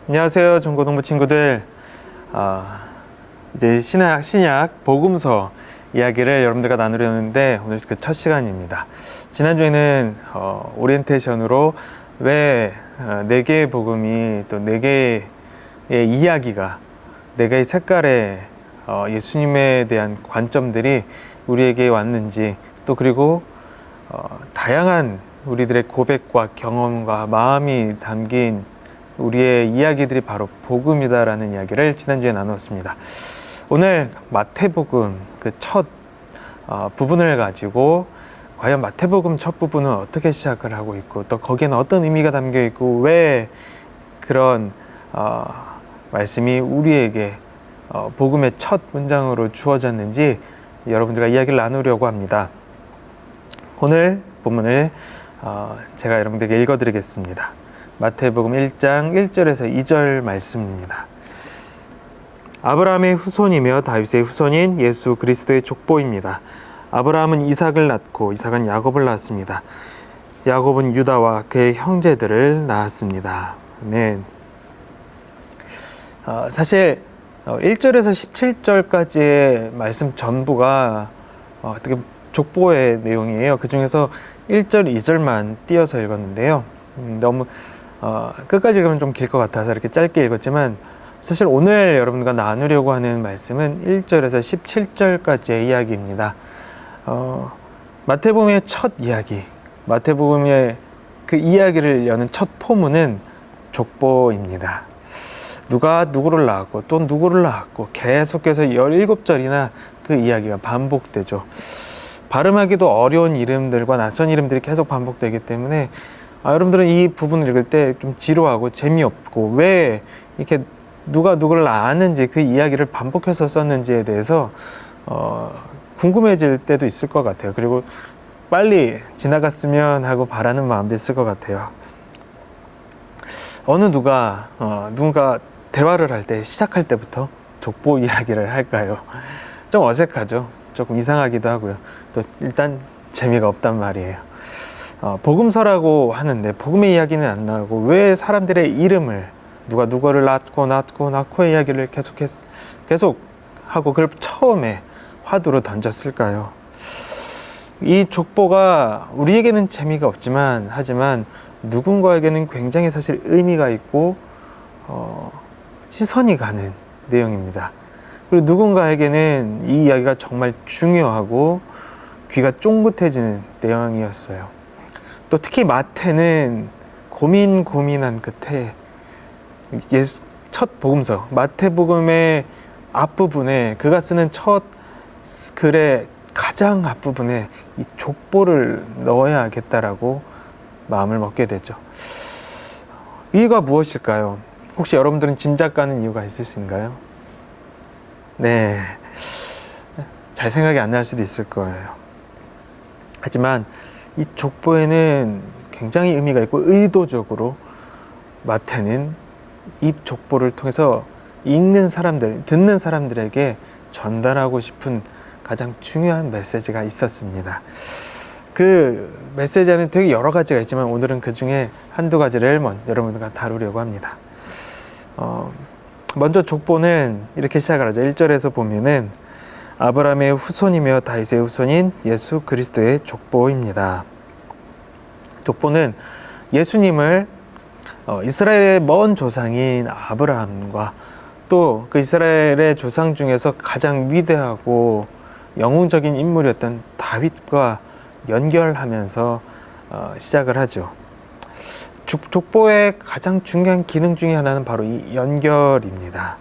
안녕하세요, 중고등부 친구들. 이제 신약 복음서 이야기를 여러분들과 나누려는데 오늘 그 첫 시간입니다. 지난주에는 오리엔테이션으로 왜 네 개의 복음이 또 네 개의 이야기가 네 개의 색깔의 예수님에 대한 관점들이 우리에게 왔는지, 또 그리고 다양한 우리들의 고백과 경험과 마음이 담긴 우리의 이야기들이 바로 복음이다라는 이야기를 지난주에 나누었습니다. 오늘 마태복음 그 첫 부분을 가지고 과연 마태복음 첫 부분은 어떻게 시작을 하고 있고, 또 거기에는 어떤 의미가 담겨 있고, 왜 그런 말씀이 우리에게 복음의 첫 문장으로 주어졌는지 여러분들과 이야기를 나누려고 합니다. 오늘 본문을 제가 여러분들에게 읽어드리겠습니다. 마태복음 1장 1절에서 2절 말씀입니다. 아브라함의 후손이며 다윗의 후손인 예수 그리스도의 족보입니다. 아브라함은 이삭을 낳고 이삭은 야곱을 낳았습니다. 야곱은 유다와 그의 형제들을 낳았습니다. 아멘. 사실 1절에서 17절까지의 말씀 전부가 어떻게 족보의 내용이에요. 그 중에서 1절, 2절만 띄어서 읽었는데요. 너무 끝까지 읽으면 좀 길 것 같아서 이렇게 짧게 읽었지만, 사실 오늘 여러분과 나누려고 하는 말씀은 1절에서 17절까지의 이야기입니다. 마태복음의 첫 이야기, 마태복음의 그 이야기를 여는 첫 포문은 족보입니다. 누가 누구를 낳았고 또 누구를 낳았고 계속해서 17절이나 그 이야기가 반복되죠. 발음하기도 어려운 이름들과 낯선 이름들이 계속 반복되기 때문에 여러분들은 이 부분을 읽을 때 좀 지루하고 재미없고, 왜 이렇게 누가 누구를 낳았는지 그 이야기를 반복해서 썼는지에 대해서 궁금해질 때도 있을 것 같아요. 그리고 빨리 지나갔으면 하고 바라는 마음도 있을 것 같아요. 어느 누가 누군가 대화를 할 때, 시작할 때부터 족보 이야기를 할까요? 좀 어색하죠. 조금 이상하기도 하고요. 또 일단 재미가 없단 말이에요. 복음서라고 하는데 복음의 이야기는 안 나오고, 왜 사람들의 이름을 누가 누구를 낳고의 이야기를 계속 하고 그걸 처음에 화두로 던졌을까요? 이 족보가 우리에게는 재미가 없지만, 하지만 누군가에게는 굉장히 사실 의미가 있고 시선이 가는 내용입니다. 그리고 누군가에게는 이 이야기가 정말 중요하고 귀가 쫑긋해지는 내용이었어요. 또 특히 마태는 고민한 끝에 첫 복음서 마태복음의 앞부분에, 그가 쓰는 첫 글의 가장 앞부분에 이 족보를 넣어야겠다라고 마음을 먹게 되죠. 이유가 무엇일까요? 혹시 여러분들은 짐작가는 이유가 있으신가요? 네, 잘 생각이 안 날 수도 있을 거예요. 하지만 이 족보에는 굉장히 의미가 있고, 의도적으로 마태는 이 족보를 통해서 읽는 사람들, 듣는 사람들에게 전달하고 싶은 가장 중요한 메시지가 있었습니다. 그 메시지 안에 되게 여러 가지가 있지만 오늘은 그 중에 한두 가지를 여러분들과 다루려고 합니다. 먼저 족보는 이렇게 시작을 하죠. 1절에서 보면은 아브라함의 후손이며 다윗의 후손인 예수 그리스도의 족보입니다. 족보는 예수님을 이스라엘의 먼 조상인 아브라함과 또 그 이스라엘의 조상 중에서 가장 위대하고 영웅적인 인물이었던 다윗과 연결하면서 시작을 하죠. 족보의 가장 중요한 기능 중에 하나는 바로 이 연결입니다.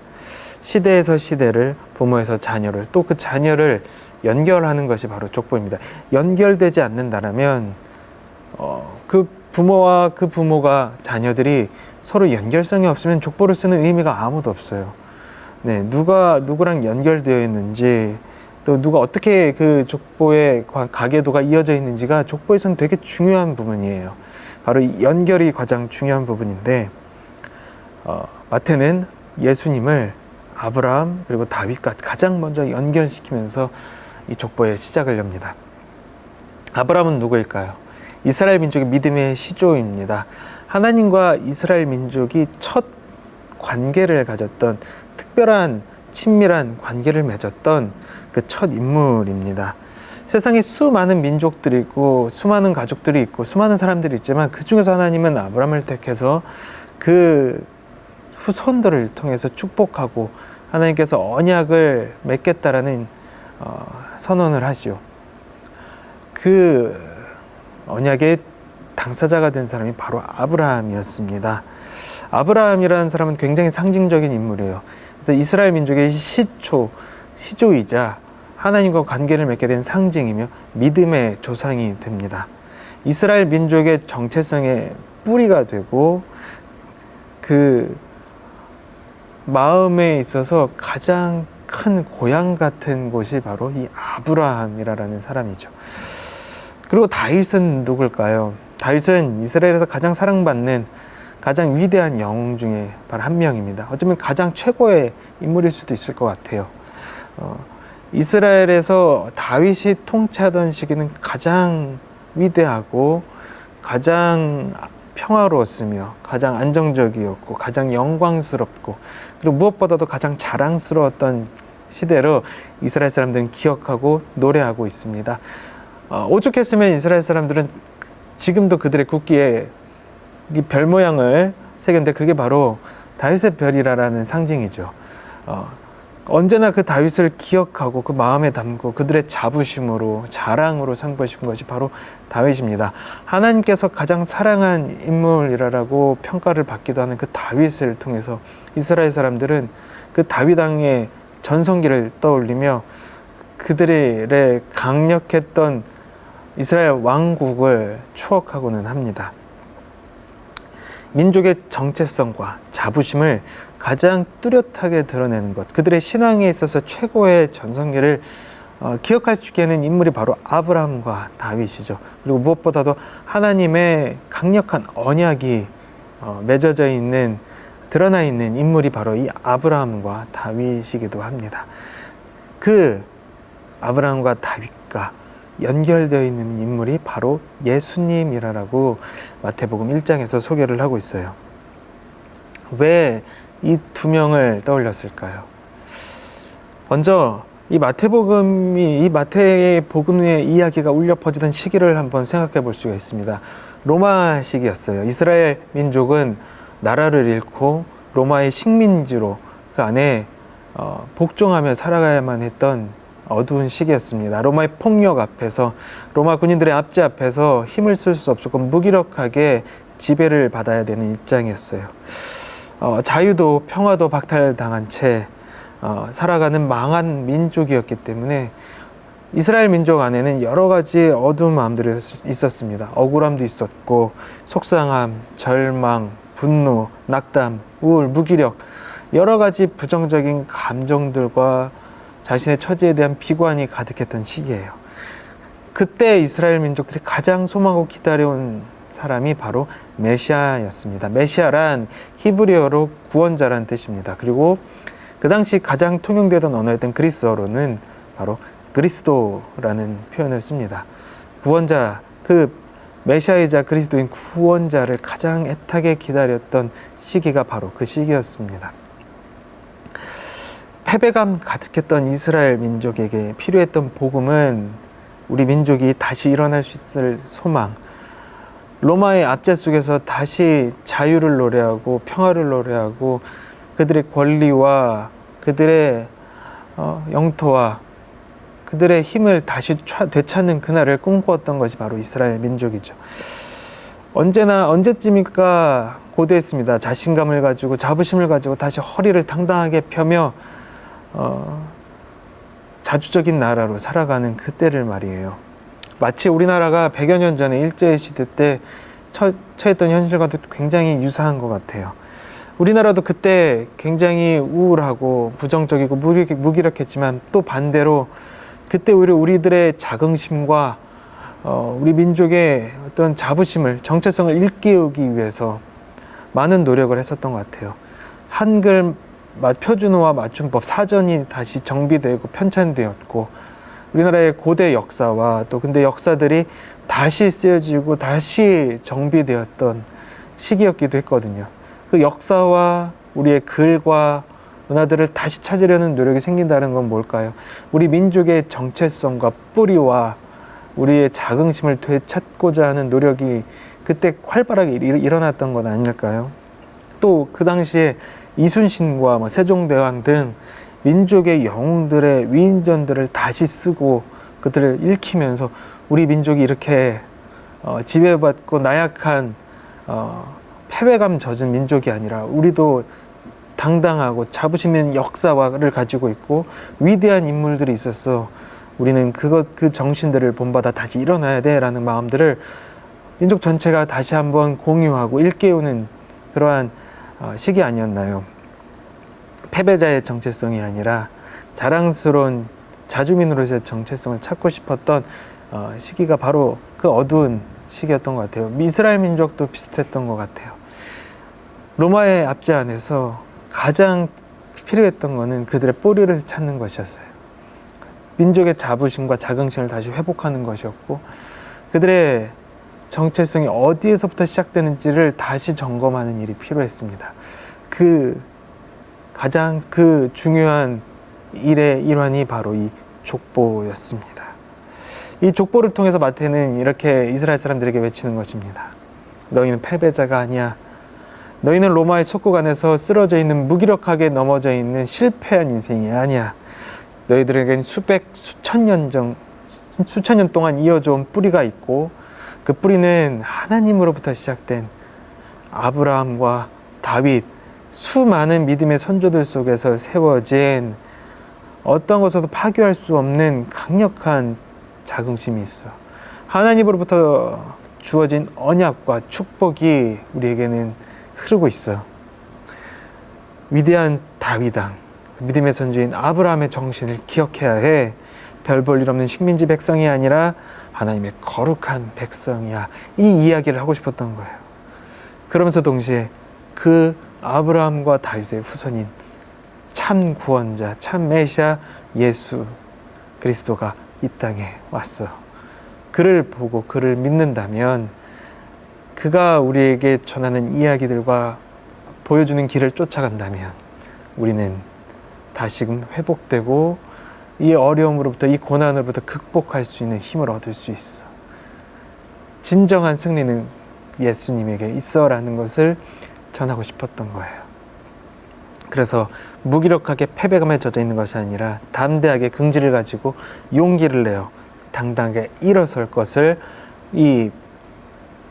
시대에서 시대를, 부모에서 자녀를, 또 그 자녀를 연결하는 것이 바로 족보입니다. 연결되지 않는다면 그 부모와 그 부모가, 자녀들이 서로 연결성이 없으면 족보를 쓰는 의미가 아무도 없어요. 네, 누가 누구랑 연결되어 있는지, 또 누가 어떻게 그 족보의 가계도가 이어져 있는지가 족보에서는 되게 중요한 부분이에요. 바로 이 연결이 가장 중요한 부분인데, 마태는 예수님을 아브라함 그리고 다윗과 가장 먼저 연결시키면서 이 족보의 시작을 엽니다. 아브라함은 누구일까요? 이스라엘 민족의 믿음의 시조입니다. 하나님과 이스라엘 민족이 첫 관계를 가졌던, 특별한 친밀한 관계를 맺었던 그 첫 인물입니다. 세상에 수많은 민족들이 있고 수많은 가족들이 있고 수많은 사람들이 있지만 그 중에서 하나님은 아브라함을 택해서 그 후손들을 통해서 축복하고 하나님께서 언약을 맺겠다라는 선언을 하죠. 그 언약의 당사자가 된 사람이 바로 아브라함이었습니다. 아브라함이라는 사람은 굉장히 상징적인 인물이에요. 그래서 이스라엘 민족의 시조이자 하나님과 관계를 맺게 된 상징이며 믿음의 조상이 됩니다. 이스라엘 민족의 정체성의 뿌리가 되고 그 마음에 있어서 가장 큰 고향 같은 곳이 바로 이 아브라함이라는 사람이죠. 그리고 다윗은 누굴까요? 다윗은 이스라엘에서 가장 사랑받는 가장 위대한 영웅 중에 바로 한 명입니다. 어쩌면 가장 최고의 인물일 수도 있을 것 같아요. 이스라엘에서 다윗이 통치하던 시기는 가장 위대하고 가장 평화로웠으며 가장 안정적이었고 가장 영광스럽고 그리고 무엇보다도 가장 자랑스러웠던 시대로 이스라엘 사람들은 기억하고 노래하고 있습니다. 오죽했으면 이스라엘 사람들은 지금도 그들의 국기에 이 별 모양을 새겼는데 그게 바로 다윗의 별이라는 상징이죠. 언제나 그 다윗을 기억하고 그 마음에 담고 그들의 자부심으로 자랑으로 삼고 싶은 것이 바로 다윗입니다. 하나님께서 가장 사랑한 인물이라고 평가를 받기도 하는 그 다윗을 통해서 이스라엘 사람들은 그 다윗 왕의 전성기를 떠올리며 그들의 강력했던 이스라엘 왕국을 추억하고는 합니다. 민족의 정체성과 자부심을 가장 뚜렷하게 드러내는 것, 그들의 신앙에 있어서 최고의 전성기를 기억할 수 있게 하는 인물이 바로 아브라함과 다윗이죠. 그리고 무엇보다도 하나님의 강력한 언약이 맺어져 있는, 드러나 있는 인물이 바로 이 아브라함과 다윗이기도 합니다. 그 아브라함과 다윗과 연결되어 있는 인물이 바로 예수님이라고 마태복음 1장에서 소개를 하고 있어요. 왜 이 두 명을 떠올렸을까요? 먼저 이 마태의 복음의 이야기가 울려 퍼지던 시기를 한번 생각해 볼 수가 있습니다. 로마 시기였어요. 이스라엘 민족은 나라를 잃고 로마의 식민지로 그 안에 복종하며 살아가야만 했던 어두운 시기였습니다. 로마의 폭력 앞에서, 로마 군인들의 압제 앞에서 힘을 쓸 수 없었고 무기력하게 지배를 받아야 되는 입장이었어요. 자유도 평화도 박탈당한 채 살아가는 망한 민족이었기 때문에 이스라엘 민족 안에는 여러 가지 어두운 마음들이 있었습니다. 억울함도 있었고 속상함, 절망, 분노, 낙담, 우울, 무기력, 여러 가지 부정적인 감정들과 자신의 처지에 대한 비관이 가득했던 시기예요. 그때 이스라엘 민족들이 가장 소망하고 기다려온 사람이 바로 메시아였습니다. 메시아란 히브리어로 구원자란 뜻입니다. 그리고 그 당시 가장 통용되던 언어였던 그리스어로는 바로 그리스도라는 표현을 씁니다. 구원자, 그 메시아이자 그리스도인 구원자를 가장 애타게 기다렸던 시기가 바로 그 시기였습니다. 패배감 가득했던 이스라엘 민족에게 필요했던 복음은 우리 민족이 다시 일어날 수 있을 소망, 로마의 압제 속에서 다시 자유를 노래하고 평화를 노래하고 그들의 권리와 그들의 영토와 그들의 힘을 다시 되찾는 그날을 꿈꾸었던 것이 바로 이스라엘 민족이죠. 언제쯤일까 고대했습니다. 자신감을 가지고 자부심을 가지고 다시 허리를 당당하게 펴며 자주적인 나라로 살아가는 그때를 말이에요. 마치 우리나라가 100여 년 전에 일제시대 때 처했던 현실과도 굉장히 유사한 것 같아요. 우리나라도 그때 굉장히 우울하고 부정적이고 무기력했지만 또 반대로 그때 오히려 우리들의 자긍심과 우리 민족의 어떤 자부심을, 정체성을 일깨우기 위해서 많은 노력을 했었던 것 같아요. 한글 표준어와 맞춤법 사전이 다시 정비되고 편찬되었고 우리나라의 고대 역사와 또 근대 역사들이 다시 쓰여지고 다시 정비되었던 시기였기도 했거든요. 그 역사와 우리의 글과 문화들을 다시 찾으려는 노력이 생긴다는 건 뭘까요? 우리 민족의 정체성과 뿌리와 우리의 자긍심을 되찾고자 하는 노력이 그때 활발하게 일어났던 건 아닐까요? 또 그 당시에 이순신과 세종대왕 등 민족의 영웅들의 위인전들을 다시 쓰고 그들을 읽히면서 우리 민족이 이렇게 지배받고 나약한 패배감 젖은 민족이 아니라 우리도 당당하고 자부심 있는 역사를 가지고 있고 위대한 인물들이 있어서 우리는 그 정신들을 본받아 다시 일어나야 돼라는 마음들을 민족 전체가 다시 한번 공유하고 일깨우는 그러한 시기 아니었나요? 패배자의 정체성이 아니라 자랑스러운 자주민으로서의 정체성을 찾고 싶었던 시기가 바로 그 어두운 시기였던 것 같아요. 이스라엘 민족도 비슷했던 것 같아요. 로마의 압제 안에서 가장 필요했던 것은 그들의 뿌리를 찾는 것이었어요. 민족의 자부심과 자긍심을 다시 회복하는 것이었고 그들의 정체성이 어디에서부터 시작되는지를 다시 점검하는 일이 필요했습니다. 가장 중요한 일의 일환이 바로 이 족보였습니다. 이 족보를 통해서 마태는 이렇게 이스라엘 사람들에게 외치는 것입니다. 너희는 패배자가 아니야. 너희는 로마의 속국 안에서 쓰러져 있는 무기력하게 넘어져 있는 실패한 인생이 아니야. 너희들에겐 수천 년 동안 이어져 온 뿌리가 있고 그 뿌리는 하나님으로부터 시작된 아브라함과 다윗, 수많은 믿음의 선조들 속에서 세워진 어떤 것에도 파괴할 수 없는 강력한 자긍심이 있어. 하나님으로부터 주어진 언약과 축복이 우리에게는 흐르고 있어. 위대한 다윗왕, 믿음의 선조인 아브라함의 정신을 기억해야 해. 별 볼 일 없는 식민지 백성이 아니라 하나님의 거룩한 백성이야. 이 이야기를 하고 싶었던 거예요. 그러면서 동시에 그 아브라함과 다윗의 후손인 참 구원자, 참 메시아 예수 그리스도가 이 땅에 왔어. 그를 보고 그를 믿는다면 그가 우리에게 전하는 이야기들과 보여주는 길을 쫓아간다면 우리는 다시금 회복되고 이 어려움으로부터 이 고난으로부터 극복할 수 있는 힘을 얻을 수 있어. 진정한 승리는 예수님에게 있어라는 것을 전하고 싶었던 거예요. 그래서 무기력하게 패배감에 젖어 있는 것이 아니라 담대하게 긍지를 가지고 용기를 내어 당당하게 일어설 것을 이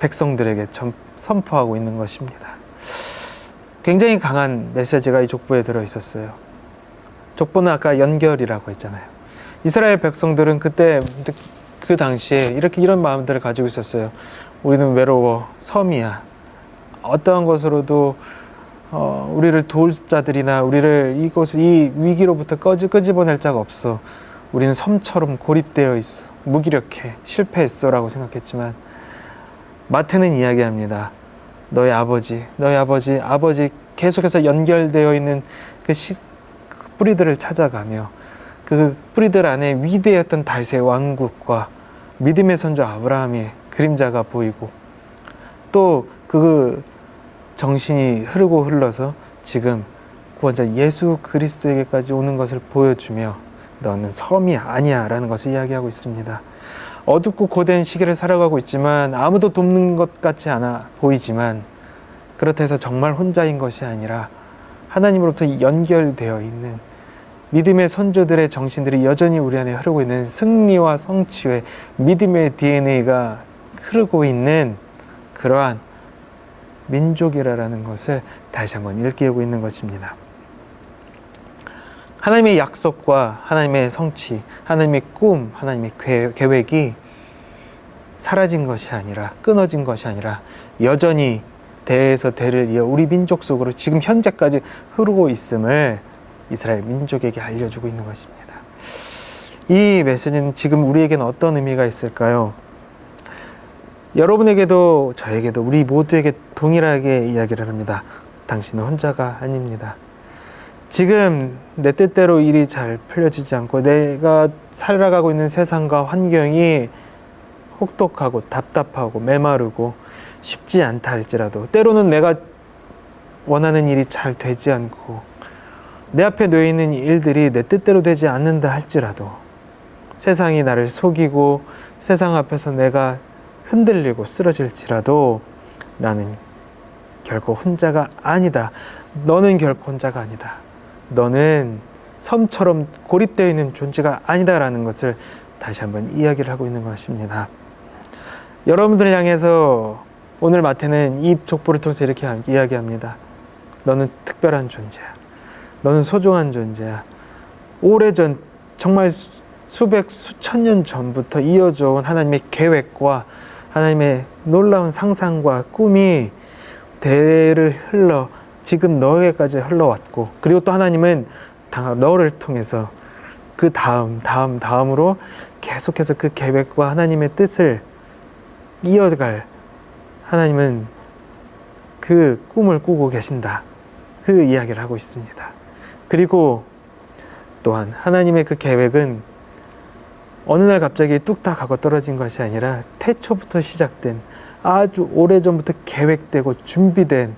백성들에게 선포하고 있는 것입니다. 굉장히 강한 메시지가 이 족보에 들어 있었어요. 족보는 아까 연결이라고 했잖아요. 이스라엘 백성들은 그때 그 당시에 이런 마음들을 가지고 있었어요. 우리는 외로워, 섬이야. 어떠한 것으로도 우리를 도울 자들이나 우리를 이 위기로부터 끄집어낼 자가 없어. 우리는 섬처럼 고립되어 있어. 무기력해. 실패했어 라고 생각했지만 마태는 이야기합니다. 너희 아버지 계속해서 연결되어 있는 그 뿌리들을 찾아가며 그 뿌리들 안에 위대했던 다윗의 왕국과 믿음의 선조 아브라함의 그림자가 보이고 또 그 정신이 흘러서 지금 구원자 예수 그리스도에게까지 오는 것을 보여주며 너는 섬이 아니야 라는 것을 이야기하고 있습니다. 어둡고 고된 시기를 살아가고 있지만 아무도 돕는 것 같지 않아 보이지만 그렇다 해서 정말 혼자인 것이 아니라 하나님으로부터 연결되어 있는 믿음의 선조들의 정신들이 여전히 우리 안에 흐르고 있는 승리와 성취의 믿음의 DNA가 흐르고 있는 그러한 민족이라는 것을 다시 한번 일깨우고 있는 것입니다. 하나님의 약속과 하나님의 성취, 하나님의 꿈, 하나님의 계획이 사라진 것이 아니라 끊어진 것이 아니라 여전히 대에서 대를 이어 우리 민족 속으로 지금 현재까지 흐르고 있음을 이스라엘 민족에게 알려주고 있는 것입니다. 이 메시지는 지금 우리에게는 어떤 의미가 있을까요? 여러분에게도 저에게도 우리 모두에게 동일하게 이야기를 합니다. 당신은 혼자가 아닙니다. 지금 내 뜻대로 일이 잘 풀려지지 않고 내가 살아가고 있는 세상과 환경이 혹독하고 답답하고 메마르고 쉽지 않다 할지라도 때로는 내가 원하는 일이 잘 되지 않고 내 앞에 놓여 있는 일들이 내 뜻대로 되지 않는다 할지라도, 세상이 나를 속이고 세상 앞에서 내가 흔들리고 쓰러질지라도 나는 결코 혼자가 아니다. 너는 결코 혼자가 아니다. 너는 섬처럼 고립되어 있는 존재가 아니다라는 것을 다시 한번 이야기를 하고 있는 것입니다. 여러분들 향해서 오늘 마태는 이 족보를 통해서 이렇게 이야기합니다. 너는 특별한 존재야. 너는 소중한 존재야. 오래전, 정말 수백, 수천 년 전부터 이어져 온 하나님의 계획과 하나님의 놀라운 상상과 꿈이 대를 흘러 지금 너에게까지 흘러왔고, 그리고 또 하나님은 너를 통해서 그 다음으로 계속해서 그 계획과 하나님의 뜻을 이어갈, 하나님은 그 꿈을 꾸고 계신다. 그 이야기를 하고 있습니다. 그리고 또한 하나님의 그 계획은 어느 날 갑자기 뚝딱 하고 떨어진 것이 아니라 태초부터 시작된, 아주 오래전부터 계획되고 준비된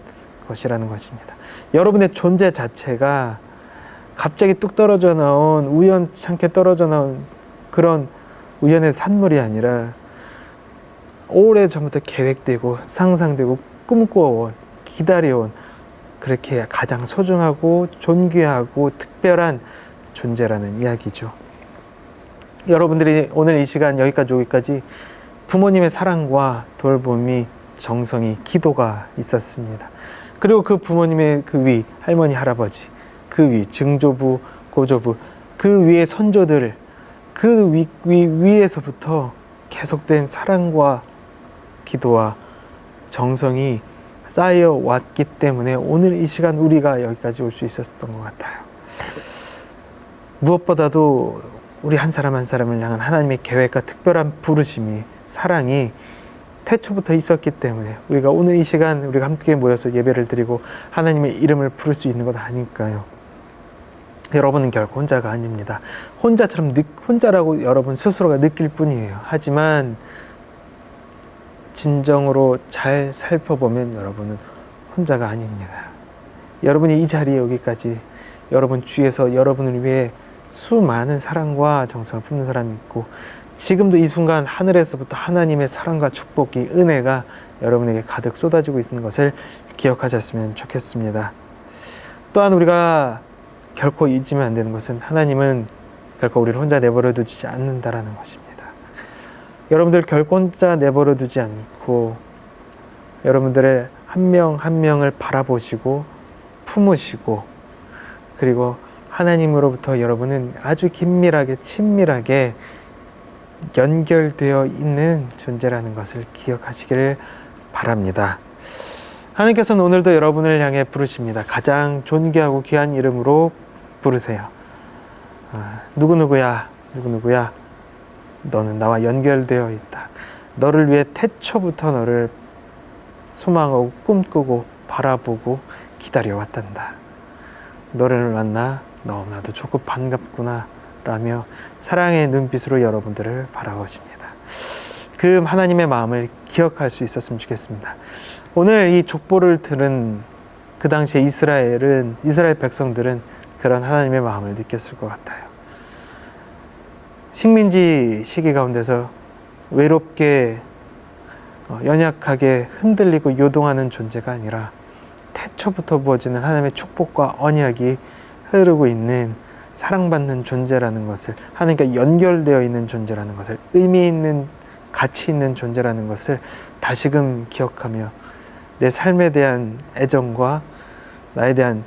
것이라는 것입니다. 여러분의 존재 자체가 갑자기 뚝 떨어져 나온, 우연찮게 떨어져 나온 그런 우연의 산물이 아니라 오래전부터 계획되고 상상되고 꿈꿔온, 기다려온, 그렇게 가장 소중하고 존귀하고 특별한 존재라는 이야기죠. 여러분들이 오늘 이 시간 여기까지 부모님의 사랑과 돌봄이, 정성이, 기도가 있었습니다. 그리고 그 부모님의 그 위, 할머니, 할아버지, 그 위, 증조부, 고조부, 그 위의 선조들, 그 위에서부터 계속된 사랑과 기도와 정성이 쌓여왔기 때문에 오늘 이 시간 우리가 여기까지 올 수 있었던 것 같아요. 무엇보다도 우리 한 사람 한 사람을 향한 하나님의 계획과 특별한 부르심이, 사랑이 태초부터 있었기 때문에 우리가 오늘 이 시간 우리가 함께 모여서 예배를 드리고 하나님의 이름을 부를 수 있는 것 아닐까요? 여러분은 결코 혼자가 아닙니다. 혼자라고 여러분 스스로가 느낄 뿐이에요. 하지만 진정으로 잘 살펴보면 여러분은 혼자가 아닙니다. 여러분이 이 자리에 여기까지, 여러분 주위에서 여러분을 위해 수많은 사랑과 정성을 품는 사람이 있고, 지금도 이 순간 하늘에서부터 하나님의 사랑과 축복이, 은혜가 여러분에게 가득 쏟아지고 있는 것을 기억하셨으면 좋겠습니다. 또한 우리가 결코 잊으면 안 되는 것은, 하나님은 결코 우리를 혼자 내버려 두지 않는다라는 것입니다. 여러분들 결코 혼자 내버려 두지 않고 여러분들의 한 명 한 명을 바라보시고 품으시고, 그리고 하나님으로부터 여러분은 아주 긴밀하게, 친밀하게 연결되어 있는 존재라는 것을 기억하시기를 바랍니다. 하나님께서는 오늘도 여러분을 향해 부르십니다. 가장 존귀하고 귀한 이름으로 부르세요. 누구누구야, 누구누구야, 너는 나와 연결되어 있다. 너를 위해 태초부터 너를 소망하고 꿈꾸고 바라보고 기다려왔단다. 너를 만나 너무나도 좋고 반갑구나 라며 사랑의 눈빛으로 여러분들을 바라보십니다. 그 하나님의 마음을 기억할 수 있었으면 좋겠습니다. 오늘 이 족보를 들은 그 당시에 이스라엘 백성들은 그런 하나님의 마음을 느꼈을 것 같아요. 식민지 시기 가운데서 외롭게 연약하게 흔들리고 요동하는 존재가 아니라 태초부터 부어지는 하나님의 축복과 언약이 흐르고 있는 사랑받는 존재라는 것을, 하나님과 연결되어 있는 존재라는 것을, 의미 있는, 가치 있는 존재라는 것을 다시금 기억하며 내 삶에 대한 애정과 나에 대한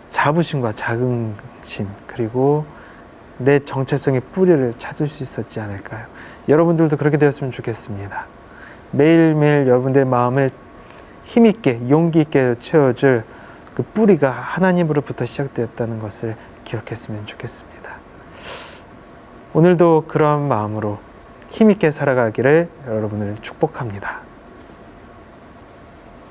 자부심과 자긍심, 그리고 내 정체성의 뿌리를 찾을 수 있었지 않을까요? 여러분들도 그렇게 되었으면 좋겠습니다. 매일매일 여러분들의 마음을 힘있게, 용기있게 채워줄 그 뿌리가 하나님으로부터 시작되었다는 것을 기억했으면 좋겠습니다. 오늘도 그런 마음으로 힘있게 살아가기를 여러분을 축복합니다.